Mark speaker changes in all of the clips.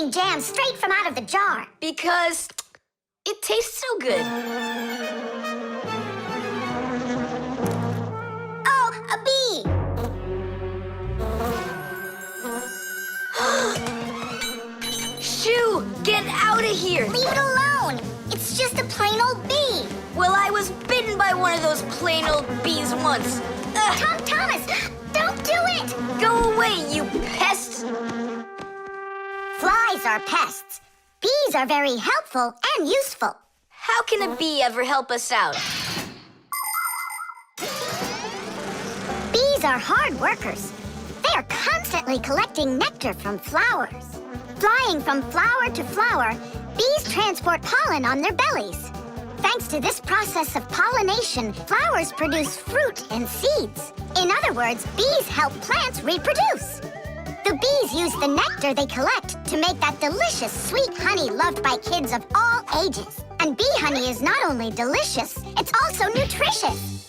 Speaker 1: eating jam straight from out of the jar?
Speaker 2: Because it tastes so good.
Speaker 1: Oh, a bee!
Speaker 2: Shoo! Get out of here!
Speaker 1: Leave it alone! It's just a plain old bee!
Speaker 2: Well, I was bitten by one of those plain old bees once. Ugh.
Speaker 1: Thomas, don't do it!
Speaker 2: Go away, you pest!
Speaker 1: Flies are pests. Bees are very helpful and useful.
Speaker 2: How can a bee ever help us out?
Speaker 1: Bees are hard workers. They are constantly collecting nectar from flowers. Flying from flower to flower, bees transport pollen on their bellies. Thanks to this process of pollination, flowers produce fruit and seeds. In other words, bees help plants reproduce. The bees use the nectar they collect to make that delicious sweet honey loved by kids of all ages. And bee honey is not only delicious, it's also nutritious.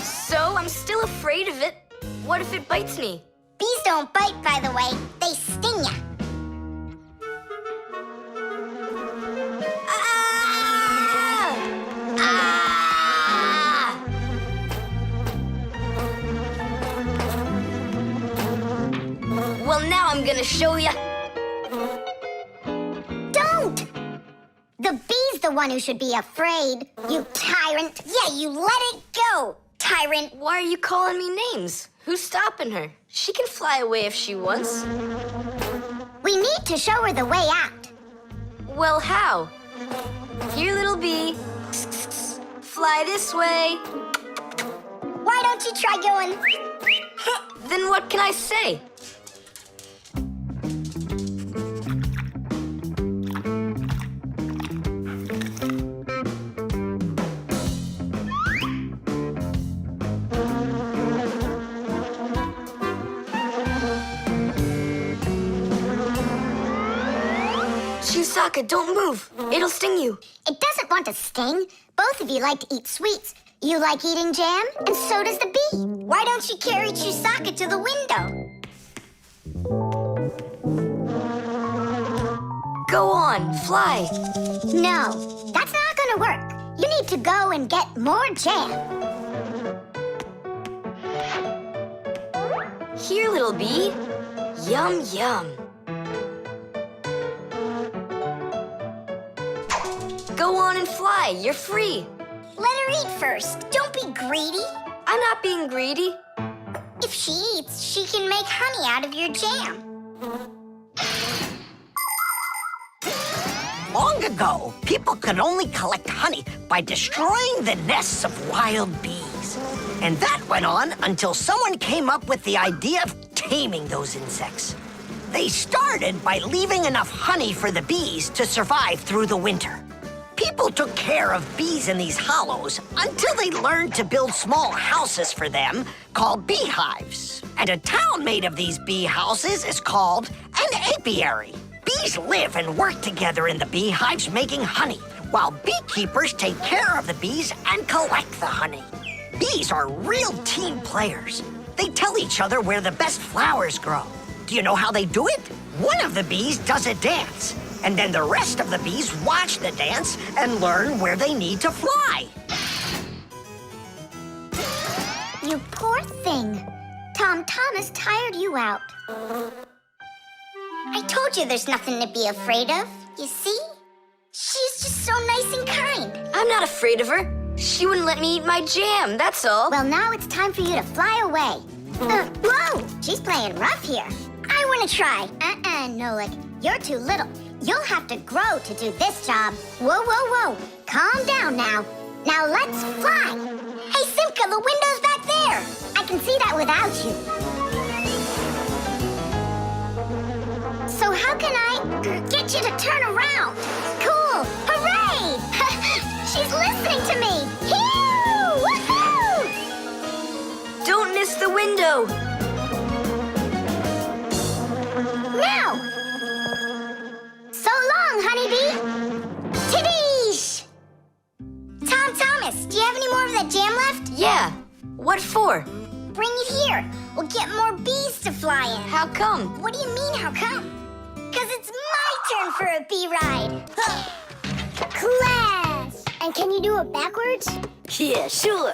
Speaker 2: So I'm still afraid of it. What if it bites me?
Speaker 1: Bees don't bite, by the way. They sting ya.
Speaker 2: Ah! Ah! Well, now I'm gonna show ya.
Speaker 1: Don't! The bee's the one who should be afraid, you tyrant. Yeah, you let it go, tyrant.
Speaker 2: Why are you calling me names? Who's stopping her? She can fly away if she wants.
Speaker 1: We need to show her the way out.
Speaker 2: Well, how? Here, little bee. Fly this way.
Speaker 1: Why don't you try going?
Speaker 2: Then what can I say? Chewsocka, don't move. It'll sting you.
Speaker 1: It doesn't want to sting. Both of you like to eat sweets. You like eating jam, and so does the bee. Why don't you carry Chewsocka to the window?
Speaker 2: Go on, fly.
Speaker 1: No, that's not gonna work. You need to go and get more jam.
Speaker 2: Here, little bee. Yum, yum. Go on and fly. You're free.
Speaker 1: Let her eat first. Don't be greedy.
Speaker 2: I'm not being greedy.
Speaker 1: If she eats, she can make honey out of your jam.
Speaker 3: Long ago, people could only collect honey by destroying the nests of wild bees. And that went on until someone came up with the idea of taming those insects. They started by leaving enough honey for the bees to survive through the winter. People took care of bees in these hollows until they learned to build small houses for them called beehives. And a town made of these bee houses is called an apiary. Bees live and work together in the beehives making honey, while beekeepers take care of the bees and collect the honey. Bees are real team players. They tell each other where the best flowers grow. Do you know how they do it? One of the bees does a dance, and then the rest of the bees watch the dance and learn where they need to fly.
Speaker 1: You poor thing. Thomas tired you out. I told you there's nothing to be afraid of. You see? She's just so nice and kind.
Speaker 2: I'm not afraid of her. She wouldn't let me eat my jam, that's all.
Speaker 1: Well, now it's time for you to fly away. Whoa! She's playing rough here. I want to try. Nolik. You're too little. You'll have to grow to do this job. Whoa, whoa, whoa. Calm down now. Now let's fly. Hey, Simka, the window's back there. I can see that without you. So how can I get you to turn around? Cool! Hooray! She's listening to me! Phew! Woohoo!
Speaker 2: Don't miss the window!
Speaker 1: Now! So long, honeybee! Tidish! Thomas, do you have any more of that jam left?
Speaker 2: Yeah. What for?
Speaker 1: bring it here. We'll get more bees to fly in.
Speaker 2: How come?
Speaker 1: What do you mean, how come? Because it's my turn for a bee ride. Class! And can you do it backwards?
Speaker 2: Yeah, sure.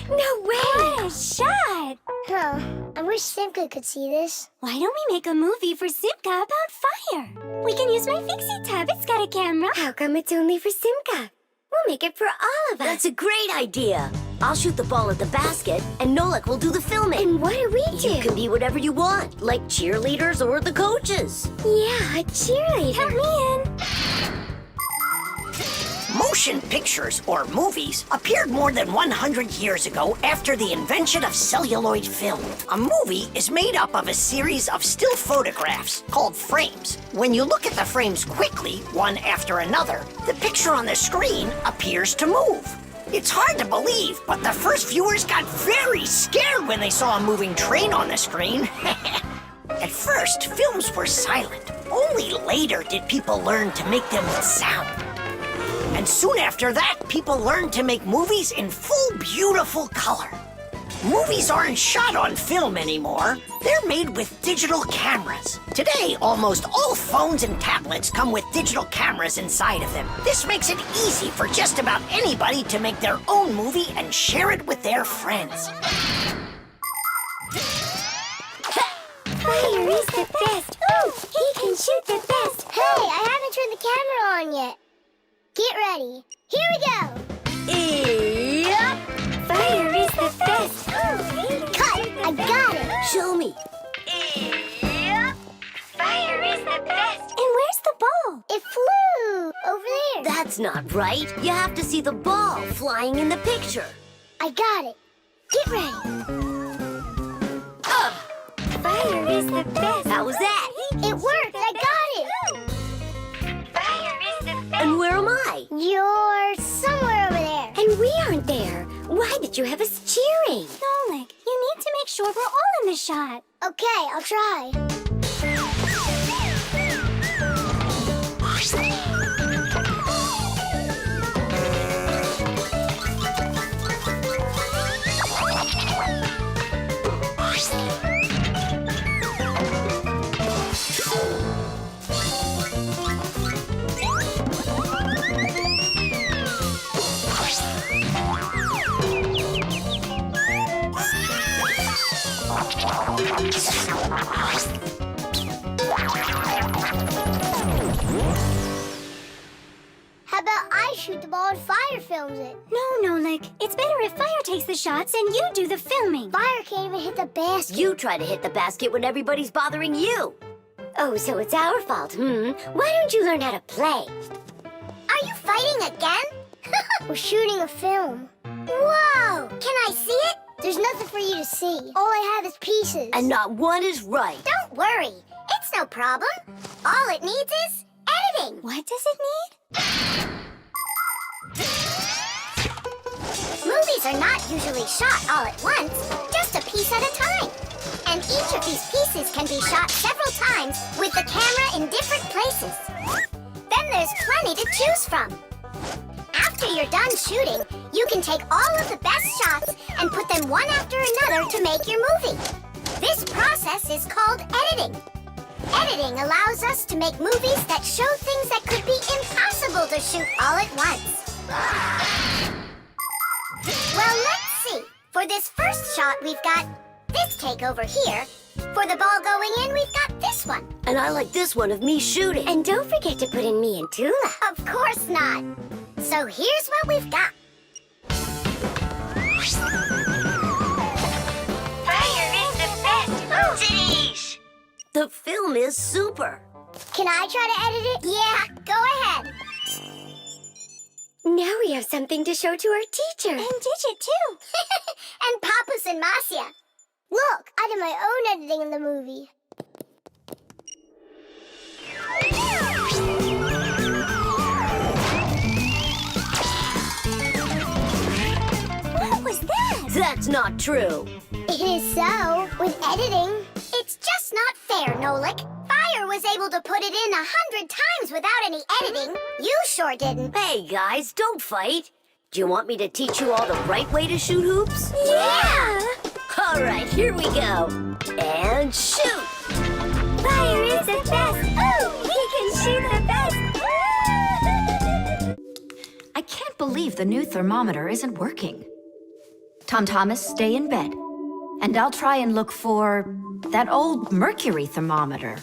Speaker 4: No way! What a shot!
Speaker 1: Huh. I wish Simka could see this.
Speaker 4: Why don't we make a movie for Simka about fire? We can use my Fixie tub. It's got a camera. How come it's only for Simka? We'll make it for all of us.
Speaker 2: That's a great idea. I'll shoot the ball at the basket, and Nolik will do the filming.
Speaker 4: And what do we do?
Speaker 2: You can be whatever you want, like cheerleaders or the coaches.
Speaker 4: Yeah, a cheerleader. Count me in.
Speaker 3: Motion pictures, or movies, appeared more than 100 years ago after the invention of celluloid film. A movie is made up of a series of still photographs called frames. When you look at the frames quickly, one after another, the picture on the screen appears to move. It's hard to believe, but the first viewers got very scared when they saw a moving train on the screen. At first, films were silent. Only later did people learn to make them with sound. And soon after that, people learned to make movies in full, beautiful color. Movies aren't shot on film anymore. They're made with digital cameras. Today, almost all phones and tablets come with digital cameras inside of them. This makes it easy for just about anybody to make their own movie and share it with their friends.
Speaker 4: Fire is the best. Ooh, he can shoot the best.
Speaker 1: Hey, I haven't turned the camera on yet. Get ready. Here we go.
Speaker 4: Yep. Fire is the best.
Speaker 1: Cut. I got it.
Speaker 2: Show me.
Speaker 4: Yep. Fire is the best. And where's the ball?
Speaker 1: It flew over there.
Speaker 2: That's not right. You have to see the ball flying in the picture.
Speaker 1: I got it. Get ready.
Speaker 4: Fire is the best.
Speaker 2: How was that?
Speaker 1: It worked. I got it.
Speaker 4: Fire is the best.
Speaker 2: And where am I?
Speaker 1: You're somewhere over there.
Speaker 4: And we aren't there. Why did you have us cheering? Nolik, you need to make sure we're all in the shot.
Speaker 1: Okay, I'll try. How about I shoot the ball and Fire films it?
Speaker 4: No, Nolik. It's better if Fire takes the shots and you do the filming.
Speaker 1: Fire can't even hit the basket.
Speaker 2: You try to hit the basket when everybody's bothering you.
Speaker 4: Oh, so it's our fault, Why don't you learn how to play?
Speaker 1: Are you fighting again? We're shooting a film. Whoa! Can I see it? There's nothing for you to see. All I have is pieces.
Speaker 2: And not one is right.
Speaker 1: Don't worry. It's no problem. All it needs is editing.
Speaker 4: What does it need?
Speaker 1: Movies are not usually shot all at once, just a piece at a time. And each of these pieces can be shot several times with the camera in different places. Then there's plenty to choose from. After you're done shooting, you can take all of the best shots and put them one after another to make your movie. This process is called editing. Editing allows us to make movies that show things that could be impossible to shoot all at once. Well, let's see. For this first shot, we've got this take over here. For the ball going in, we've got this one.
Speaker 2: And I like this one of me shooting.
Speaker 4: And don't forget to put in me and Tula.
Speaker 1: Of course not. So here's what we've got.
Speaker 4: Fire is the best.
Speaker 2: Sheesh. The film is super.
Speaker 1: Can I try to edit it? Yeah, go ahead.
Speaker 4: Now we have something to show to our teacher. And Digit, too.
Speaker 1: And Papas and Masya. Look, I did my own editing in the movie.
Speaker 4: What was that?
Speaker 2: That's not true.
Speaker 1: It is so, with editing. It's just not fair, Nolik. Fire was able to put it in 100 times without any editing. You sure didn't.
Speaker 2: Hey, guys, don't fight.
Speaker 4: Do you want me to teach you all the right way to shoot hoops? Yeah! All right, here we go. And shoot! Fire is the best! Oh, he can shoot the best!
Speaker 5: I can't believe the new thermometer isn't working. Tom Thomas, stay in bed. And I'll try and look for that old Mercury thermometer.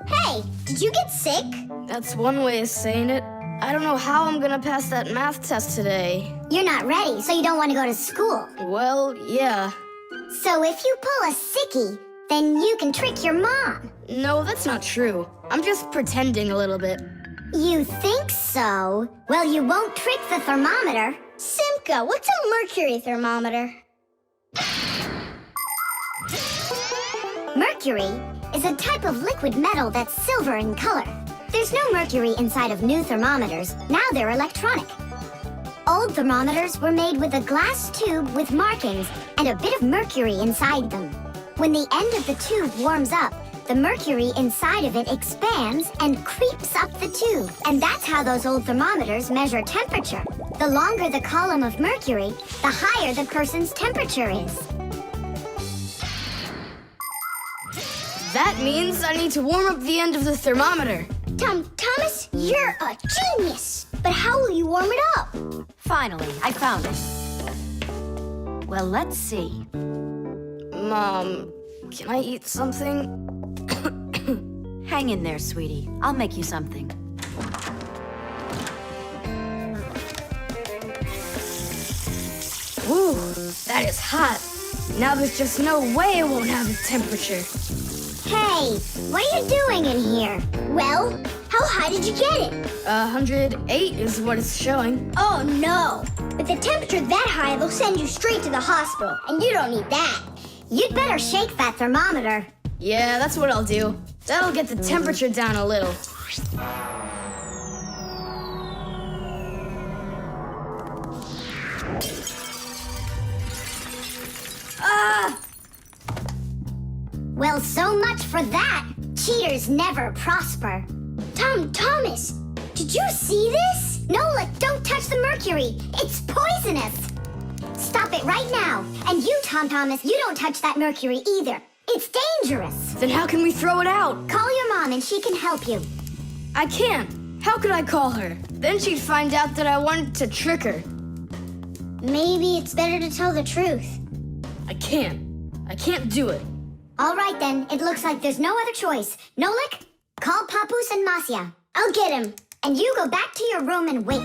Speaker 1: Hey, did you get sick?
Speaker 2: That's one way of saying it. I don't know how I'm gonna pass that math test today.
Speaker 1: You're not ready, so you don't want to go to school.
Speaker 2: Well, yeah.
Speaker 1: So if you pull a sickie, then you can trick your mom.
Speaker 2: No, that's not true. I'm just pretending a little bit.
Speaker 1: You think so? Well, you won't trick the thermometer. Simka, what's a mercury thermometer? Mercury is a type of liquid metal that's silver in color. There's no mercury inside of new thermometers. Now they're electronic. Old thermometers were made with a glass tube with markings and a bit of mercury inside them. When the end of the tube warms up, the mercury inside of it expands and creeps up the tube. And that's how those old thermometers measure temperature. The longer the column of mercury, the higher the person's temperature is.
Speaker 2: That means I need to warm up the end of the thermometer.
Speaker 1: Thomas, you're a genius. But how will you warm it up?
Speaker 5: Finally, I found it. Well, let's see.
Speaker 2: Mom, can I eat something?
Speaker 5: Hang in there, sweetie. I'll make you something.
Speaker 2: Whew, that is hot. Now there's just no way it won't have a temperature.
Speaker 1: Hey, what are you doing in here? Well, how high did you get it?
Speaker 2: 108 is what it's showing.
Speaker 1: Oh no! With a temperature that high, they'll send you straight to the hospital, and you don't need that. You'd better shake that thermometer.
Speaker 2: Yeah, that's what I'll do. That'll get the temperature down a little. Ah!
Speaker 1: Well, so much for that. Cheaters never prosper. Thomas, did you see this? Nolik, don't touch the mercury. It's poisonous. Stop it right now. And you, Thomas, you don't touch that mercury either. It's dangerous.
Speaker 2: Then how can we throw it out?
Speaker 1: Call your mom and she can help you.
Speaker 2: I can't. How could I call her? Then she'd find out that I wanted to trick her.
Speaker 1: Maybe it's better to tell the truth.
Speaker 2: I can't do it.
Speaker 1: All right then, it looks like there's no other choice. Nolik, call Papoose and Masya. I'll get him. And you go back to your room and wait.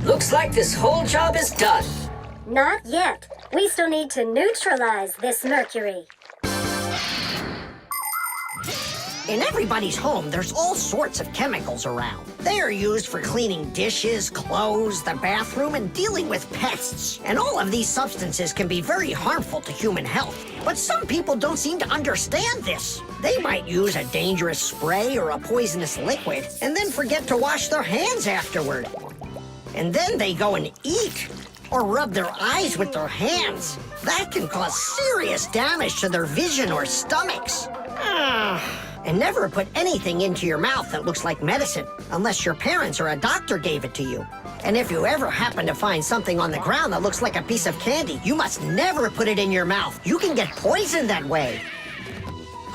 Speaker 6: Looks like this whole job is done.
Speaker 4: Not yet. We still need to neutralize this mercury.
Speaker 3: In everybody's home, there's all sorts of chemicals around. They are used for cleaning dishes, clothes, the bathroom, and dealing with pests. And all of these substances can be very harmful to human health. But some people don't seem to understand this. They might use a dangerous spray or a poisonous liquid and then forget to wash their hands afterward. And then they go and eat or rub their eyes with their hands. That can cause serious damage to their vision or stomachs. And never put anything into your mouth that looks like medicine, unless your parents or a doctor gave it to you. And if you ever happen to find something on the ground that looks like a piece of candy, you must never put it in your mouth. You can get poisoned that way.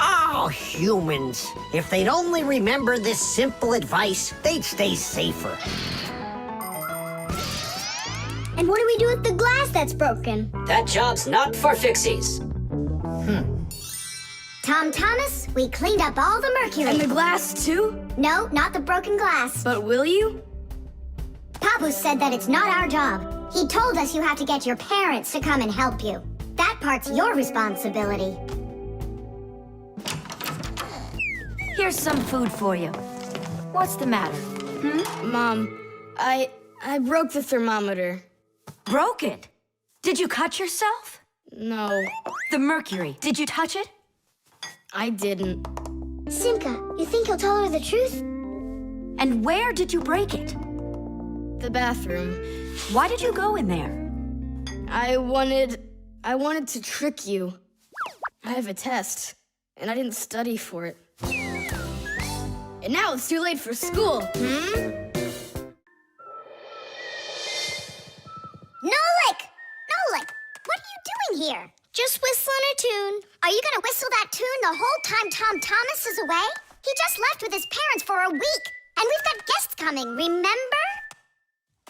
Speaker 3: Oh, humans. If they'd only remember this simple advice, they'd stay safer.
Speaker 1: And what do we do with the glass that's broken?
Speaker 6: That job's not for Fixies.
Speaker 1: Thomas, we cleaned up all the mercury.
Speaker 2: And the glass too?
Speaker 1: No, not the broken glass.
Speaker 2: But will you?
Speaker 1: Papoose said that it's not our job. He told us you have to get your parents to come and help you. That part's your responsibility.
Speaker 5: Here's some food for you. What's the matter?
Speaker 2: Mom, I I broke the thermometer.
Speaker 5: Broke it? Did you cut yourself?
Speaker 2: No,
Speaker 5: The mercury, did you touch it?
Speaker 2: I didn't.
Speaker 1: Simka, you think he'll tell her the truth?
Speaker 5: And where did you break it?
Speaker 2: The bathroom.
Speaker 5: Why did you go in there?
Speaker 2: I wanted to trick you. I have a test, and I didn't study for it. And now it's too late for school.
Speaker 1: Nolik! Nolik! What are you doing here? Just whistling a tune. Are you gonna whistle that tune the whole time Tom Thomas is away? He just left with his parents for a week, and we've got guests coming, remember?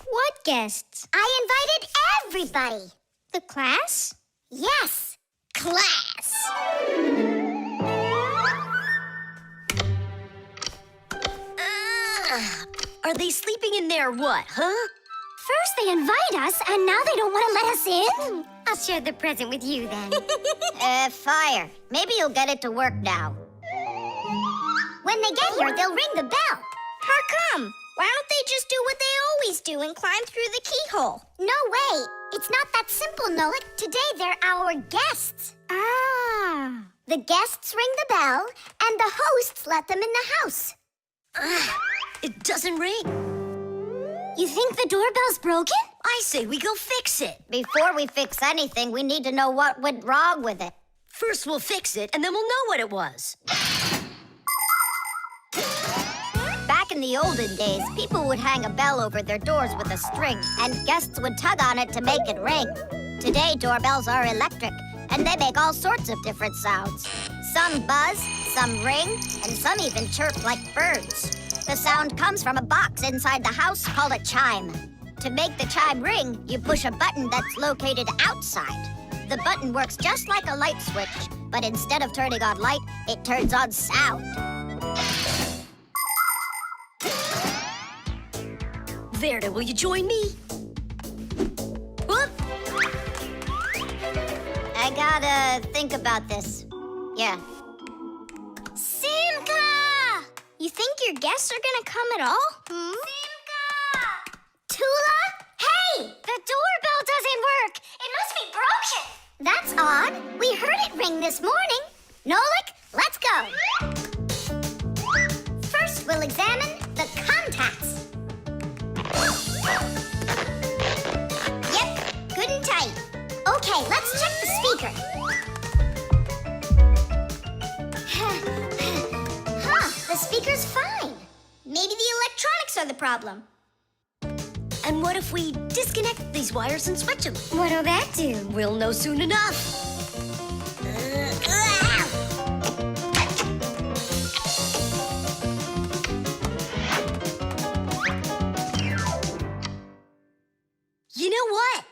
Speaker 1: What guests? I invited everybody. The class? Yes, class.
Speaker 4: Are they sleeping in there what, huh?
Speaker 1: First they invite us, and now they don't want to let us in? I'll share the present with you then. Fire. Maybe you'll get it to work now. When they get here, they'll ring the bell. How come? Why don't they just do what they always do and climb through the keyhole? No way. It's not that simple, Nolik. Today they're our guests. Ah. The guests ring the bell, and the hosts let them in the house.
Speaker 4: It doesn't ring.
Speaker 1: You think the doorbell's broken?
Speaker 4: I say we go fix it.
Speaker 1: Before we fix anything, we need to know what went wrong with it.
Speaker 4: First we'll fix it, and then we'll know what it was.
Speaker 1: Back in the olden days, people would hang a bell over their doors with a string, and guests would tug on it to make it ring. Today, doorbells are electric, and they make all sorts of different sounds. Some buzz, some ring, and some even chirp like birds. The sound comes from a box inside the house called a chime. To make the chime ring, you push a button that's located outside. The button works just like a light switch, but instead of turning on light, it turns on sound.
Speaker 4: Verda, will you join me? Whoop!
Speaker 1: I gotta think about this. Yeah. Simka! You think your guests are gonna come at all? Simka! Tula? Hey! The doorbell doesn't work! It must be broken! That's odd. We heard it ring this morning. Nolik, let's go. First, we'll examine the contacts. Yep, good and tight. Okay, let's check the speaker. The speaker's fine. Maybe the electronics are the problem.
Speaker 4: And what if we disconnect these wires and switch them?
Speaker 1: What'll that do?
Speaker 4: We'll know soon enough. You know what?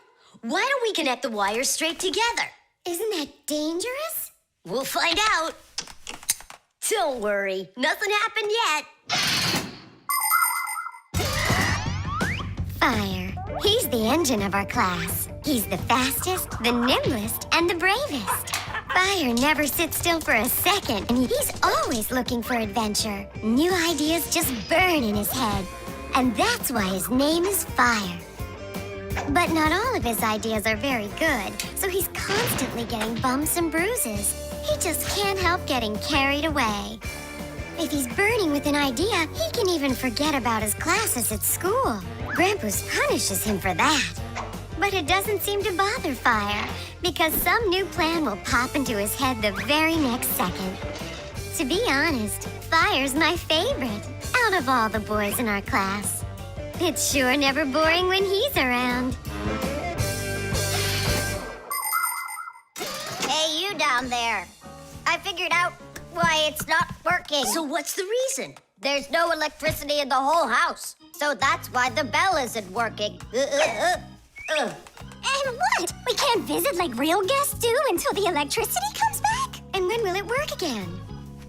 Speaker 4: Why don't we connect the wires straight together?
Speaker 1: Isn't that dangerous?
Speaker 4: We'll find out. Don't worry, nothing happened yet.
Speaker 1: Fire. He's the engine of our class. He's the fastest, the nimblest, and the bravest. Fire never sits still for a second, and he's always looking for adventure. New ideas just burn in his head. And that's why his name is Fire. But not all of his ideas are very good, so he's constantly getting bumps and bruises. He just can't help getting carried away. If he's burning with an idea, he can even forget about his classes at school. Grampus punishes him for that. But it doesn't seem to bother Fire, because some new plan will pop into his head the very next second. To be honest, Fire's my favorite out of all the boys in our class. It's sure never boring when he's around. Hey, you down there. I figured out why it's not working.
Speaker 4: So what's the reason?
Speaker 1: There's no electricity in the whole house, so that's why the bell isn't working. And what? We can't visit like real guests do until the electricity comes back? And when will it work again?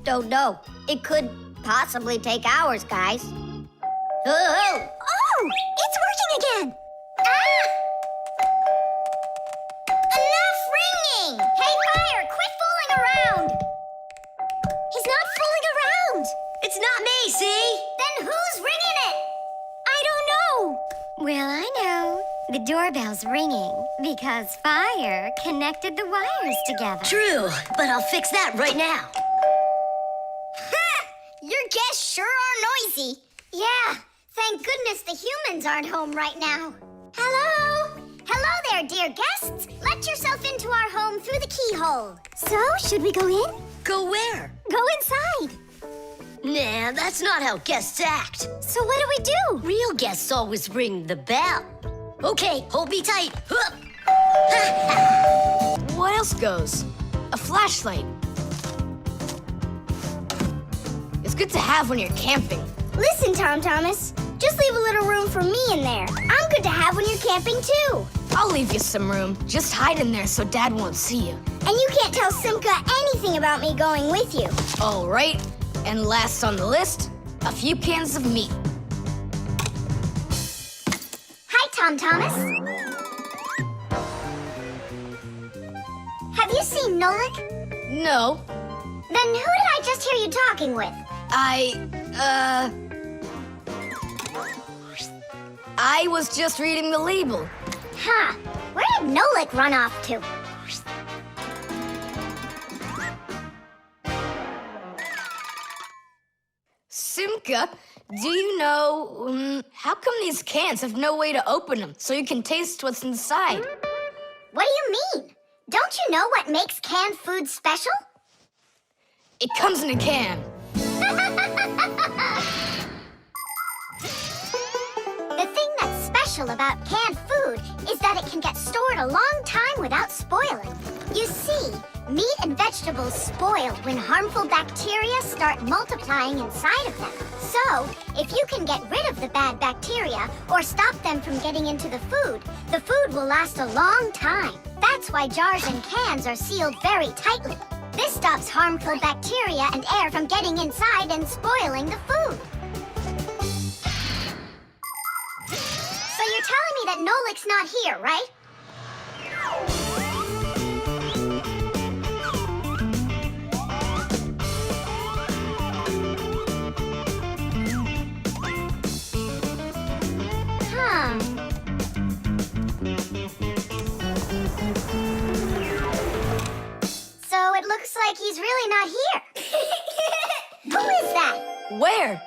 Speaker 1: Don't know. It could possibly take hours, guys. Oh, it's working again! Ah! Enough ringing! Hey, Fire, quit fooling around! He's not fooling around!
Speaker 4: It's not me, see?
Speaker 1: Then who's ringing it? I don't know. Well, I know. The doorbell's ringing because fire connected the wires together.
Speaker 4: True, but I'll fix that right now.
Speaker 1: Your guests sure are noisy. Yeah, thank goodness the humans aren't home right now. Hello? Hello there, dear guests. Let yourself into our home through the keyhole. So, should we go in?
Speaker 4: Go where?
Speaker 1: Go inside.
Speaker 4: Nah, that's not how guests act.
Speaker 1: So what do we do?
Speaker 4: Real guests always ring the bell. Okay, hold me tight. Hup.
Speaker 2: What else goes? A flashlight. It's good to have when you're camping.
Speaker 1: Listen, Tom Thomas. Just leave a little room for me in there. I'm good to have when you're camping, too.
Speaker 2: I'll leave you some room. Just hide in there so Dad won't see you.
Speaker 1: And you can't tell Simka anything about me going with you.
Speaker 2: All right. And last on the list, a few cans of meat.
Speaker 1: Hi, Tom Thomas. Have you seen Nolik?
Speaker 2: No,
Speaker 1: Then who did I just hear you talking with?
Speaker 2: I was just reading the label.
Speaker 1: Huh. Where did Nolik run off to?
Speaker 2: Simka, do you know, how come these cans have no way to open them so you can taste what's inside?
Speaker 1: What do you mean? Don't you know what makes canned food special?
Speaker 2: It comes in a can.
Speaker 1: The thing that's special about canned food is that it can get stored a long time without spoiling. You see, meat and vegetables spoil when harmful bacteria start multiplying inside of them. So, if you can get rid of the bad bacteria or stop them from getting into the food will last a long time. That's why jars and cans are sealed very tightly. This stops harmful bacteria and air from getting inside and spoiling the food. So you're telling me that Nolik's not here, right? Huh. So it looks like he's really not here. Who is that?
Speaker 2: Where?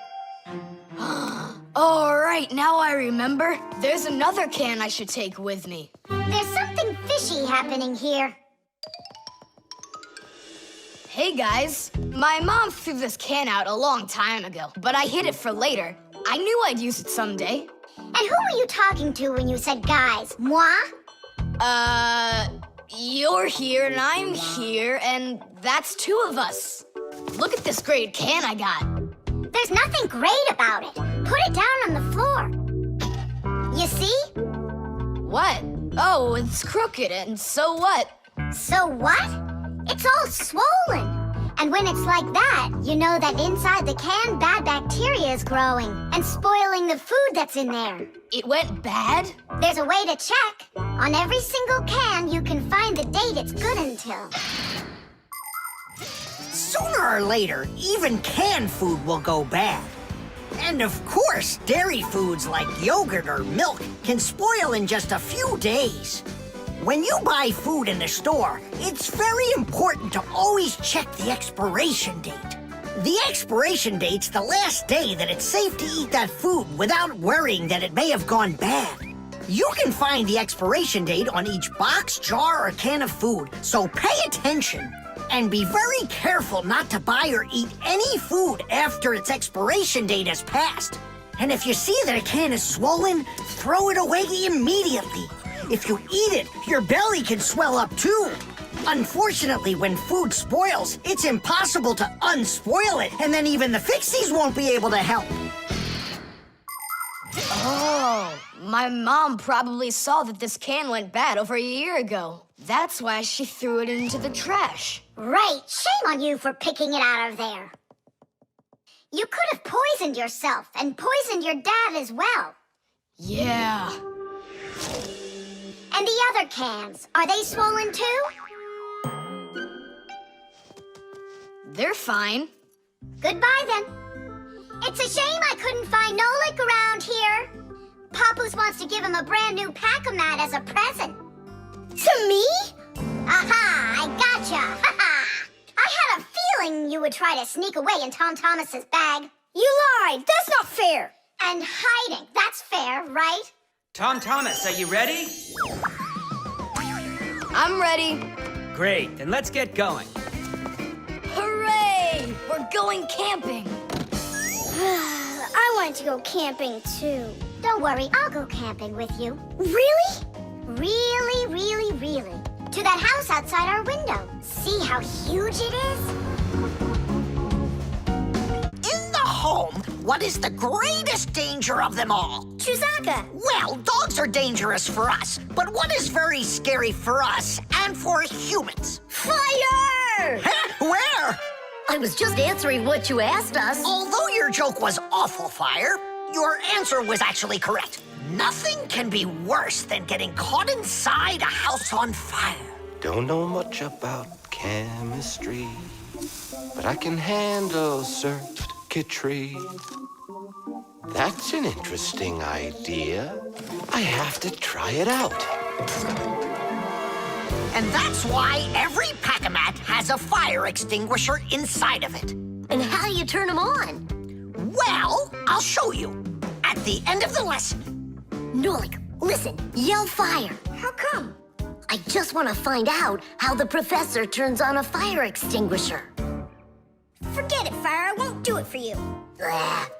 Speaker 2: All right, now I remember. There's another can I should take with me.
Speaker 1: There's something fishy happening here.
Speaker 2: Hey guys, my mom threw this can out a long time ago, but I hid it for later. I knew I'd use it someday.
Speaker 1: And who were you talking to when you said guys? Moi?
Speaker 2: You're here and I'm here, and that's two of us. Look at this great can I got.
Speaker 1: There's nothing great about it. Put it down on the floor. You see?
Speaker 2: What? Oh, it's crooked, and so what?
Speaker 1: So what? It's all swollen. And when it's like that, you know that inside the can, bad bacteria is growing and spoiling the food that's in there.
Speaker 2: It went bad?
Speaker 1: There's a way to check. On every single can, you can find the date it's good until.
Speaker 3: Sooner or later, even canned food will go bad. And of course, dairy foods like yogurt or milk can spoil in just a few days. When you buy food in the store, it's very important to always check the expiration date. The expiration date's the last day that it's safe to eat that food without worrying that it may have gone bad. You can find the expiration date on each box, jar, or can of food, so pay attention. And be very careful not to buy or eat any food after its expiration date has passed. And if you see that a can is swollen, throw it away immediately. If you eat it, your belly can swell up too. Unfortunately, when food spoils, it's impossible to unspoil it, and then even the Fixies won't be able to help.
Speaker 2: Oh, my mom probably saw that this can went bad over a year ago. That's why she threw it into the trash.
Speaker 1: Right, shame on you for picking it out of there. You could have poisoned yourself and poisoned your dad as well.
Speaker 2: Yeah.
Speaker 1: And the other cans, are they swollen too?
Speaker 2: They're fine.
Speaker 1: Goodbye then. It's a shame I couldn't find Nolik around here. Papu Rose wants to give him a brand new pack-o-mat as a present. To me? Aha! I gotcha! Ha-ha! I had a feeling you would try to sneak away in Tom Thomas's bag.
Speaker 4: You lied! That's not fair!
Speaker 1: And hiding, that's fair, right?
Speaker 7: Tom Thomas, are you ready?
Speaker 2: I'm ready.
Speaker 7: Great, then let's get going.
Speaker 2: Hooray! We're going camping.
Speaker 1: I wanted to go camping too. Don't worry, I'll go camping with you. Really? Really, really, really. To that house outside our window. See how huge it is?
Speaker 3: In the home, what is the greatest danger of them all?
Speaker 1: Chewsocka.
Speaker 3: Well, dogs are dangerous for us, but what is very scary for us and for humans?
Speaker 4: Fire!
Speaker 3: Huh? Where?
Speaker 4: I was just answering what you asked us.
Speaker 3: Although your joke was awful, Fire, your answer was actually correct. Nothing can be worse than getting caught inside a house on fire.
Speaker 8: Don't know much about chemistry, but I can handle circuitry. That's an interesting idea. I have to try it out.
Speaker 3: And that's why every pack-a-mat has a fire extinguisher inside of it.
Speaker 4: And how do you turn them on?
Speaker 3: Well, I'll show you at the end of the lesson.
Speaker 4: Nolik, listen, yell fire.
Speaker 1: How come?
Speaker 4: I just want to find out how the professor turns on a fire extinguisher.
Speaker 1: Forget it, Fire. I won't do it for you.
Speaker 4: Ugh.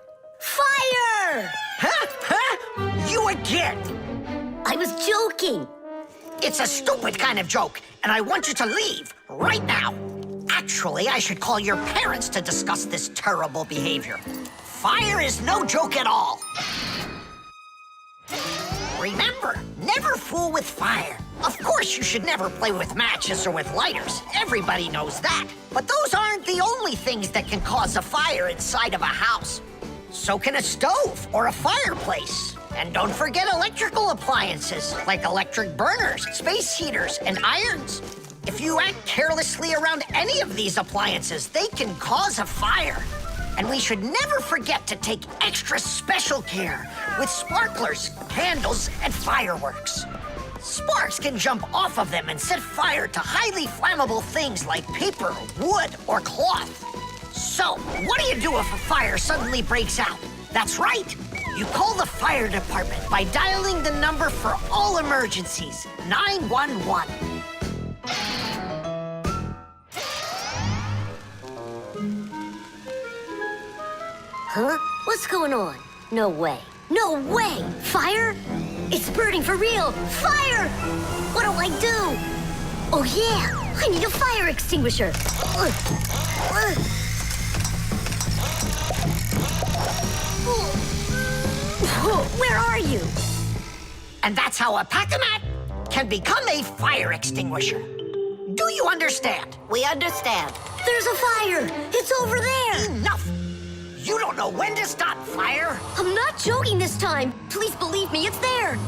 Speaker 4: Fire!
Speaker 3: Huh? You again!
Speaker 4: I was joking.
Speaker 3: It's a stupid kind of joke, and I want you to leave right now. Actually, I should call your parents to discuss this terrible behavior. Fire is no joke at all. Remember, never fool with fire. Of course, you should never play with matches or with lighters. Everybody knows that. But those aren't the only things that can cause a fire inside of a house. So can a stove or a fireplace. And don't forget electrical appliances like electric burners, space heaters, and irons. If you act carelessly around any of these appliances, they can cause a fire. And we should never forget to take extra special care with sparklers, candles, and fireworks. Sparks can jump off of them and set fire to highly flammable things like paper, wood, or cloth. So, what do you do if a fire suddenly breaks out? That's right. You call the fire department by dialing the number for all emergencies, 911.
Speaker 4: Huh? What's going on? No way. No way! Fire? It's burning for real! Fire! What do I do? Oh yeah! I need a fire extinguisher! Where are you?
Speaker 3: And that's how a pack-a-mat can become a fire extinguisher. Do you understand?
Speaker 4: We understand. There's a fire! It's over there!
Speaker 3: Enough! You don't know when to stop fire.
Speaker 4: I'm not joking this time! Please believe me, it's there!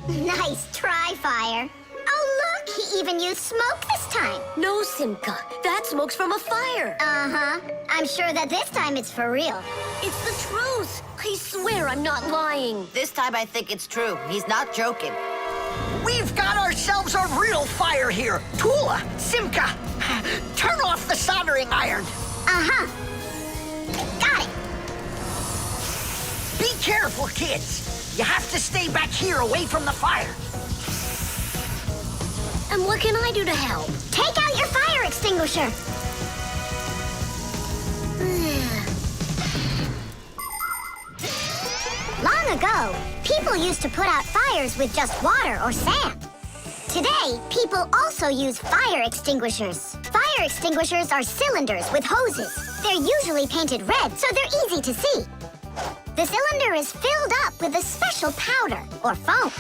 Speaker 1: Nice try, Fire. Oh, look, he even used smoke this time.
Speaker 4: No, Simka. That smoke's from a fire.
Speaker 1: Uh-huh. I'm sure that this time it's for real.
Speaker 4: It's the truth. I swear I'm not lying.
Speaker 9: This time I think it's true. He's not joking.
Speaker 3: We've got ourselves a real fire here. Tula, Simka, turn off the soldering iron.
Speaker 1: Uh-huh. Got it.
Speaker 3: Be careful, kids. You have to stay back here away from the fire.
Speaker 4: And what can I do to help?
Speaker 1: Take out your fire extinguisher. Long ago, people used to put out fires with just water or sand. Today, people also use fire extinguishers. Fire extinguishers are cylinders with hoses. They're usually painted red, so they're easy to see. The cylinder is filled up with a special powder or foam.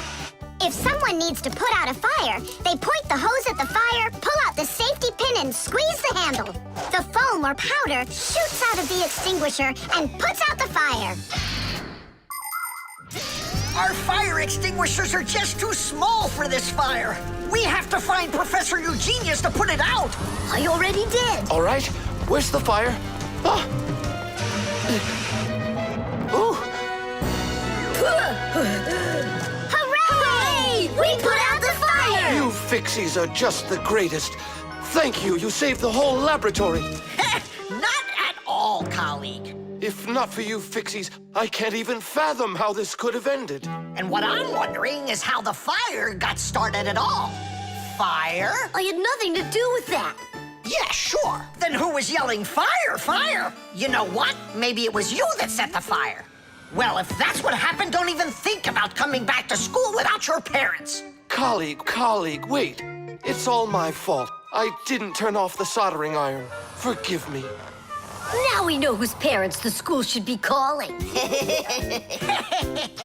Speaker 1: If someone needs to put out a fire, they point the hose at the fire, pull out the safety pin, and squeeze the handle. The foam or powder shoots out of the extinguisher and puts out the fire.
Speaker 3: Our fire extinguishers are just too small for this fire. We have to find Professor Eugenius to put it out.
Speaker 4: I already did.
Speaker 8: All right, where's the fire? Ah! Ooh!
Speaker 4: Hooray! We put out the fire!
Speaker 8: You Fixies are just the greatest. Thank you. You saved the whole laboratory.
Speaker 3: Not at all, colleague.
Speaker 8: If not for you Fixies, I can't even fathom how this could have ended.
Speaker 3: And what I'm wondering is how the fire got started at all. Fire?
Speaker 4: I had nothing to do with that.
Speaker 3: Yeah, sure. Then who was yelling, fire, fire? You know what? Maybe it was you that set the fire. Well, if that's what happened, don't even think about coming back to school without your parents.
Speaker 8: Colleague, wait. It's all my fault. I didn't turn off the soldering iron. Forgive me.
Speaker 4: Now we know whose parents the school should be calling.